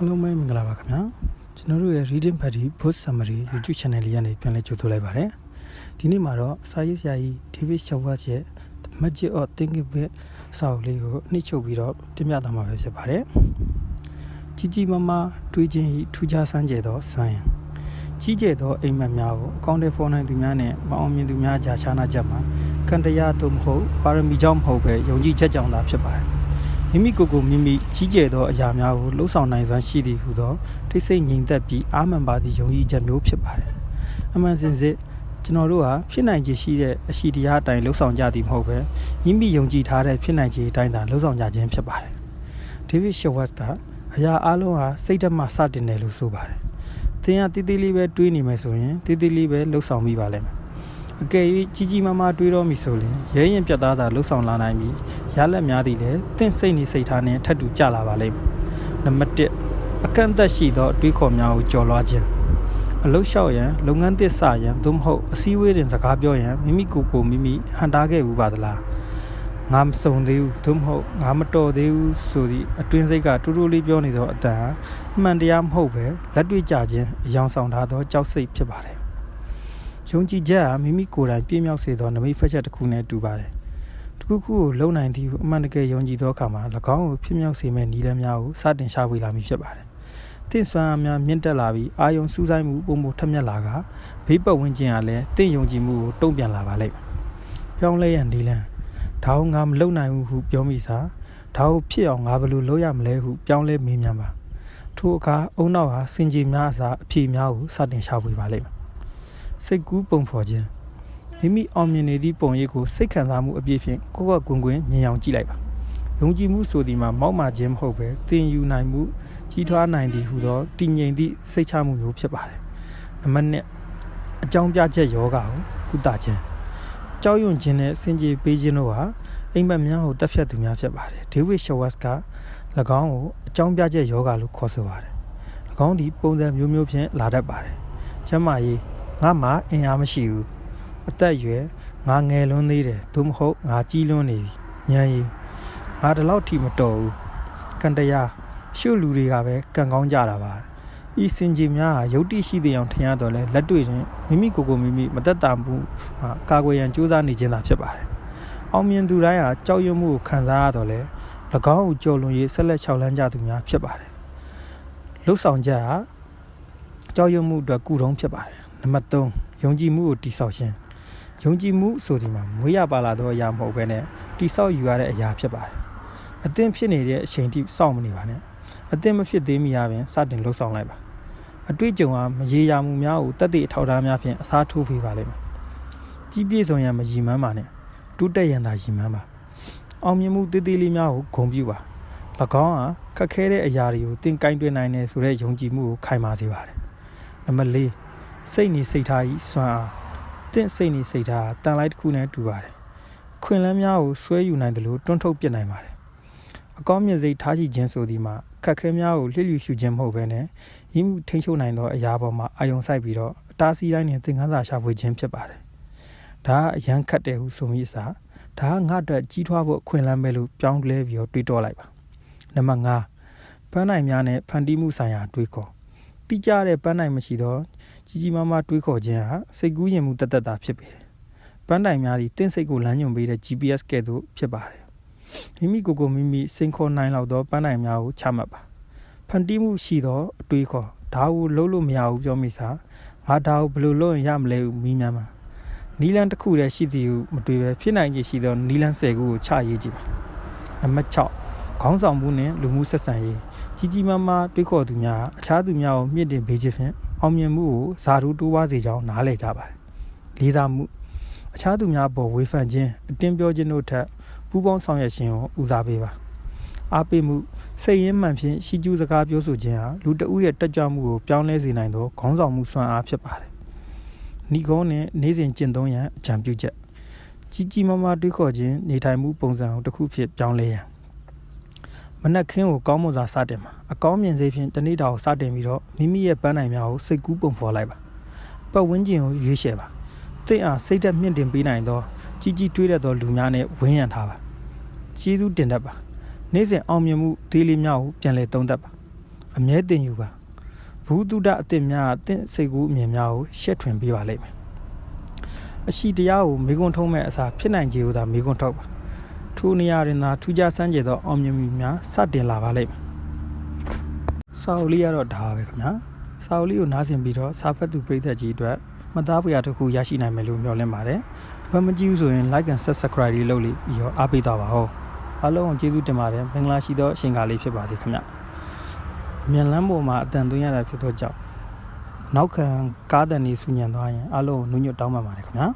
အားလုံးပဲမင်္ဂလာပါခင်ဗျာကျွန်တော်တို့ရဲ့ Reading Buddy Book Summary YouTube channel လေးကနေပြန်လည်ကြိုဆိုလိုက်ပါတယ်ဒီနေ့မှာတော့စာရေးဆရာကြီး David Shawat ရဲ့ Magic of Thinking Big စာအုပ်လေးကိုနှိမ့်ချုပ်ပြီးတော့တင်ပြသွားမှာပဲဖြစ်ပါတယ်ကြီးကြီးမားမားတွေးခြင်းထူးခြားစမ်းကြဲသောစွမ်းရည်ကြီးကျယ်သောအိမ်မက်များကိုအကောင့်တွေဖော်နိုင်သူများနဲ့မအောင်မြင်သူများကြာရှားနာချက်မှာကံတရားသို့မဟုတ်ပါရမီကြောင့်မဟုတ်ပဲယုံကြည်ချက်ကြောင့်သာဖြစ်ပါတယ်မိမိကိုယ်ကိုမိမိကြီးကျယ်သောအရာများကိုလှုပ်ဆောင်နိုင်စွမ်းရှိသည်ဟုသောထိစိတ်ငြိမ်သက်ပြီးအာမန်ပါသည့်ယုံကြည်ချက်မျိုးဖြစ်ပါတယ်။အမှန်စင်စစ်ကျွန်တော်တို့ဟာဖြစ်နိုင်ခြေရှိတဲ့အရှိတရားအတိုင်းလှုပ်ဆောင်ကြသည်မဟုတ်ပဲမိမိယုံကြည်ထားတဲ့ဖြစ်နိုင်ခြေအတိုင်းသာလှုပ်ဆောင်ကြခြင်းဖြစ်ပါတယ်။ David Shawat ကအရာအလုံးဟာစိတ်ဓာတ်မှစတင်တယ်လို့ဆိုပါတယ်။သင်ကတည်တည်လေးပဲတွေးနေမယ်ဆိုရင်တည်တည်လေးပဲလှုပ်ဆောင်မိပါလိမ့်မယ်။အကယ်၍ကြီးကြီးမားမားတွေးတော့မိဆိုရင်ရဲရင်ပြတ်သားသာလှုပ်ဆောင်လာနိုင်ပြီးရလက်များသည်လည်းတင့်စိတ်နေစိတ်ထားနဲ့ထပ်တူကြလာပါလိမ့်မယ်။နံပါတ်1အကန့်အသတ်ရှိသောတွေးခေါ်များကိုကျော်လွှားခြင်းအလုလျှောက်ရန်လုပ်ငန်းသစ်စရန်သို့မဟုတ်အစည်းအဝေးတွင်စကားပြောရန်မိမိကိုယ်ကိုမိမိဟန်တားခဲ့ဘူးပါသလားငါမစုံသေးဘူးသို့မဟုတ်ငါမတော်သေးဘူးဆိုသည့်အတွင်းစိတ်ကတူတူလေးပြောနေသောအတန်အမှန်တရားမဟုတ်ပဲလက်တွေ့ကြခြင်းအယောင်ဆောင်ထားသောကြောက်စိတ်ဖြစ်ပါတယ်ယုံကြည်ချက်ဟာမိမိကိုယ်တိုင်ပြည့်မြောက်စေသောနမိတ်ဖက်ချက်တစ်ခုနဲ့တူပါတယ်။တစ်ခုခုကိုလုံနိုင်သည့်အမှန်တကယ်ယုံကြည်သောအခါမှာ၎င်းကိုဖြစ်မြောက်စေမယ့်နည်းလမ်းများကိုစတင်ရှာဖွေလာမည်ဖြစ်ပါတယ်။တင့်စွမ်းအားများမြင့်တက်လာပြီးအာယုံစူးစိုက်မှုပုံမထက်မြက်လာကဘေးပတ်ဝန်းကျင်ကလည်းတင့်ယုံကြည်မှုကိုတုံ့ပြန်လာပါလိမ့်မယ်။ပြောင်းလဲရန်နည်းလမ်းဒါကိုငါမလုံနိုင်ဘူးဟုပြောမိစားဒါကိုဖြစ်အောင်ငါဘယ်လိုလုပ်ရမလဲဟုပြောင်းလဲမေးမြန်းပါ။ထိုအခါအုံနောက်ဟာစင်ကြေများအစားအဖြေများကိုစတင်ရှာဖွေပါလိမ့်မယ်။စိတ်ကူးပုံဖော်ခြင်းမိမိအောင်မြင်နေသည့်ပုံရိပ်ကိုစိတ်ခံစားမှုအပြည့်ဖြင့်ကိုယ့်ကွယ်ကွင်းမြင်အောင်ကြည့်လိုက်ပါယုံကြည်မှုဆိုသည်မှာမောက်မာခြင်းမဟုတ်ပဲတင်ယူနိုင်မှုကြီးထွားနိုင်သည်ဟူသောတည်ငြိမ်သည့်စိတ်ချမှုမျိုးဖြစ်ပါတယ်နံပါတ်2အကြောင်းပြချက်ယောဂကိုကုသခြင်းကြောက်ရွံ့ခြင်းနဲ့စင်ကြေပေးခြင်းတို့ဟာအိမ်မက်များကိုတက်ဖြတ်သူများဖြစ်ပါတယ်ဒေးဗစ်ရှောဝတ်က၎င်းကိုအကြောင်းပြချက်ယောဂလို့ခေါ်ဆိုပါတယ်၎င်းသည်ပုံစံမျိုးမျိုးဖြင့်လာတတ်ပါတယ်ကျမ်းမာရေးငါမှအင်အားမရှိဘူးအသက်အရွယ်ငါငယ်လွန်းသေးတယ်သို့မဟုတ်ငါကြီးလွန်းနေပြီဉာဏ်ရည်ငါဒီလောက်ထိမတော်ဘူးကံတရားရှုလူတွေကပဲကံကောင်းကြတာပါဤစင်ကြီးများဟာယုတ်တိရှိတဲ့အောင်ထင်ရတော့လဲလက်တွေ့တွင်မိမိကိုယ်ကိုမိမိမသက်တာမှုကာကွယ်ရန်ကြိုးစားနေခြင်းသာဖြစ်ပါတယ်အောင်မြင်သူတိုင်းဟာကြောက်ရွံ့မှုကိုခံစားရတော့လဲ၎င်းကိုကြော်လွန်ရေးဆက်လက်ခြောက်လန်းကြသူများဖြစ်ပါတယ်လှုပ်ဆောင်ချက်ဟာကြောက်ရွံ့မှုအတွက်ကုထုံးဖြစ်ပါတယ်နံပါတ်3ယုံကြည်မှုကိုတိဆောက်ခြင်းယုံကြည်မှုဆိုဒီမှာမွေးရပါလာသောအရာမဟုတ်ဘဲနဲ့တိဆောက်ယူရတဲ့အရာဖြစ်ပါတယ်အသင်ဖြစ်နေတဲ့အချိန်ထိစောင့်မနေပါနဲ့အသင်မဖြစ်သေးမီအပြင်စတင်လှုပ်ဆောင်လိုက်ပါအတွေ့အကြုံဟာမရေရာမှုများကိုတက်တဲ့အထောက်အထားများဖြင့်အစားထိုးပေးပါလိမ့်မယ်ကြီးပြည့်စုံရန်မရည်မှန်းပါနဲ့တိုးတက်ရန်သာရည်မှန်းပါအောင်မြင်မှုတည်တည်လေးများကိုဂုဏ်ပြုပါ၎င်းဟာခက်ခဲတဲ့အရာတွေကိုသင်ကိုင်းတွင်နိုင်တယ်ဆိုတဲ့ယုံကြည်မှုကိုခိုင်မာစေပါတယ်နံပါတ်4စိတ်နေစိတ်ထားဤစွမ်းအားတင့်စိတ်နေစိတ်ထားတန်လိုက်တစ်ခုနဲ့တူပါတယ်အခွင့်အလမ်းများကိုဆွဲယူနိုင်တယ်လို့တွန်းထုတ်ပြနိုင်ပါတယ်အကောင်းမြင်စိတ်ထားရှိခြင်းဆိုသည်မှာခက်ခဲများကိုလျှစ်လျူရှုခြင်းမဟုတ်ဘဲနဲ့ရင်းမှုထိန်းချုပ်နိုင်သောအရာပေါ်မှာအာရုံစိုက်ပြီးတော့အတားဆီးတိုင်းနဲ့သင်ခန်းစာရှာဖွေခြင်းဖြစ်ပါတယ်ဒါကအရန်ခတ်တယ်ဟုဆိုမိအစားဒါကငါ့အတွက်ကြီးထွားဖို့အခွင့်အလမ်းပဲလို့ပြောင်းလဲပြီးတော့တွေးတောလိုက်ပါနံပါတ်5ပန်းနိုင်များနဲ့ဖန်တီးမှုဆိုင်ရာတွေးခေါ်တိကျတဲ့ပန်းနိုင်မရှိသောကြီးကြီးမားမားတွေးခေါ်ခြင်းဟာစိတ်ကူးရင်မှုတသက်တာဖြစ်ပေတယ်။ပန်းတိုင်များသည်တင့်စိတ်ကိုလမ်းညွှန်ပေးတဲ့ GPS ကဲ့သို့ဖြစ်ပါတယ်။မိမိကိုယ်ကိုမိမိစိန်ခေါ်နိုင်လောက်သောပန်းတိုင်များကိုချမှတ်ပါ။ဖန်တီးမှုရှိသောအတွေးခေါ်ဒါကိုလုံးလို့မရဘူးပြောမိစားငါဒါကိုဘယ်လိုလုပ်ရင်ရမလဲဟုမိများမှာနီလန်တစ်ခုတည်းရှိသည်ဟုမတွေးပဲဖြစ်နိုင်ခြေရှိသောနီလန်10ခုကိုချရေးကြည့်ပါ။နံပါတ်6ခေါင်းဆောင်မှုနဲ့လူမှုဆက်ဆံရေးကြီးကြီးမားမားတွေးခေါ်သူများအခြားသူများကိုမြင့်တင်ပေးခြင်းဖြင့်အောင်မြင်မှုကိုဇာတူတိုးပွားစေကြောင်းနားလည်ကြပါတယ်။လေးစားမှုအခြားသူများပေါ်ဝေဖန်ခြင်းအတင်းပြောခြင်းတို့ထက်ပူးပေါင်းဆောင်ရွက်ခြင်းကိုဦးစားပေးပါ။အားပေးမှုစိတ်ရင်းမှန်ဖြင့်ရှိကျူးစကားပြောဆိုခြင်းဟာလူတဦးရဲ့တက်ကြွမှုကိုပြောင်းလဲစေနိုင်သောခေါင်းဆောင်မှုစွမ်းအားဖြစ်ပါတယ်။ဤကုန်းနဲ့နေ့စဉ်ကျင့်သုံးရန်အကြံပြုချက်ကြီးကြီးမားမားတွေးခေါ်ခြင်းနေထိုင်မှုပုံစံတစ်ခုဖြစ်ပြောင်းလဲရန်မနက်ခင်းကိုကောင်းမွန်စွာစတင်ပါအကောင်းမြင်စေဖြင့်တနေ့တာကိုစတင်ပြီးတော့မိမိရဲ့ပန်းနိုင်များကိုစိတ်ကူးပုံဖော်လိုက်ပါပတ်ဝန်းကျင်ကိုရွေးချယ်ပါသင်အားစိတ်ဓာတ်မြင့်တင်ပေးနိုင်သောကြီးကြီးတွေးတတ်သောလူများနဲ့ဝန်းရံထားပါကျေးဇူးတင်တတ်ပါနေ့စဉ်အောင်မြင်မှုဒေးလေးများကိုပြန်လည်သုံးသပ်ပါ အမြဲတင်ယူပါဘူးတုဒအစ်စ်များအသင့်စိတ်ကူးအမြင်များကိုရှက်ထွင်ပေးပါလိမ့်မယ်အရှိတရားကိုမေးခွန်းထုံးမဲ့အစားဖြစ်နိုင်ခြေကိုသာမေးခွန်းထုတ်ပါထိုနေရာတွင်သာထူးခြားဆန်းကျယ်သောအောင်မြင်မှုများစတင်လာပါလိမ့်မယ်စာအုပ်လေးကတော့ဒါပဲခင်ဗျာစာအုပ်လေးကိုနားဆင်ပြီးတော့စာဖတ်သူပရိသတ်ကြီးအတွက်မှတ်သားဖွယ်ရာတစ်ခုရရှိနိုင်မယ်လို့မျှော်လင့်ပါတယ်ဘာမကြည့်ဘူးဆိုရင် like and subscribe လေးလုပ်ပြီးရောအားပေးသွားပါဦးအားလုံးကိုကျေးဇူးတင်ပါတယ်မင်္ဂလာရှိသောအရှင်ကားလေးဖြစ်ပါစေခင်ဗျမြန်လန်းပေါ်မှာအတန်သွင်းရတာဖြစ်သောကြောင့်နောက်ခံကားတန်နေဆူညံသွားရင်အားလုံးကိုနှုတ်ညွတ်တောင်းပန်ပါတယ်ခင်ဗျာ